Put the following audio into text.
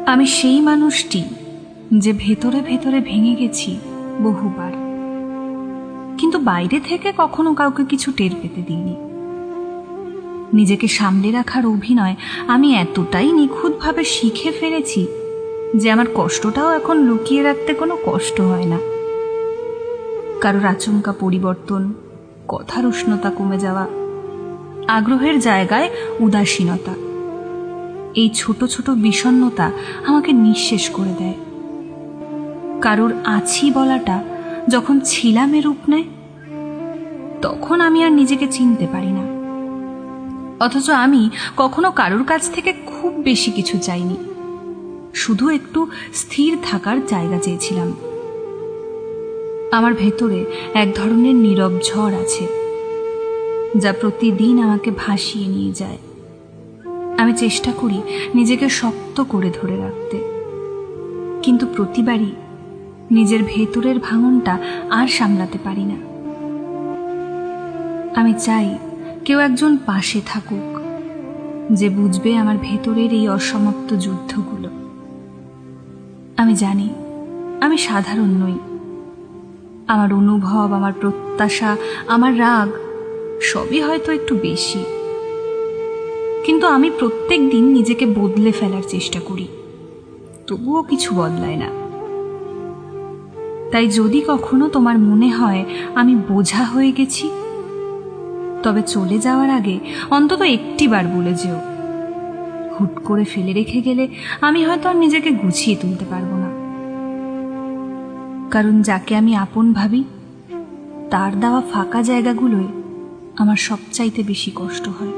আমি সেই মানুষটি যে ভেতরে ভেতরে ভেঙে গেছি বহুবার, কিন্তু বাইরে থেকে কখনো কাউকে কিছু টের পেতে দিইনি। নিজেকে সামলে রাখার অভিনয় আমি এতটাই নিখুঁতভাবে শিখে ফেলেছি যে আমার কষ্টটাও এখন লুকিয়ে রাখতে কোনো কষ্ট হয় না। কারোর আচমকা পরিবর্তন, কথার উষ্ণতা কমে যাওয়া, আগ্রহের জায়গায় উদাসীনতা, এই ছোট ছোট বিষণ্ণতা আমাকে নিঃশেষ করে দেয়। কারোর আছি বলাটা যখন ছিলামে রূপ নেয়, তখন আমি আর নিজেকে চিনতে পারি না। অথচ আমি কখনো কারোর কাছ থেকে খুব বেশি কিছু চাইনি, শুধু একটু স্থির থাকার জায়গা চেয়েছিলাম। আমার ভেতরে এক ধরনের নীরব ঝড় আছে, যা প্রতিদিন আমাকে ভাসিয়ে নিয়ে যায়। আমি চেষ্টা করি নিজেকে শক্ত করে ধরে রাখতে, কিন্তু প্রতিবারই নিজের ভেতরের ভাঙনটা আর সামলাতে পারি না। আমি চাই কেউ একজন পাশে থাকুক, যে বুঝবে আমার ভেতরের এই অসমাপ্ত যুদ্ধগুলো। আমি জানি আমি সাধারণ নই। আমার অনুভব, আমার প্রত্যাশা, আমার রাগ সবই হয়তো একটু বেশি, কিন্তু আমি প্রত্যেক দিন নিজেকে বদলে ফেলার চেষ্টা করি, তবুও কিছু বদলায় না। তাই যদি কখনো তোমার মনে হয় আমি বোঝা হয়ে গেছি, তবে চলে যাওয়ার আগে অন্তত একটিবার বলে যেও। হুট করে ফেলে রেখে গেলে আমি হয়তো আর নিজেকে গুছিয়ে তুলতে পারবো না। কারণ যাকে আমি আপন ভাবি, তার দেওয়া ফাঁকা জায়গাগুলোয় আমার সবচাইতে বেশি কষ্ট হয়।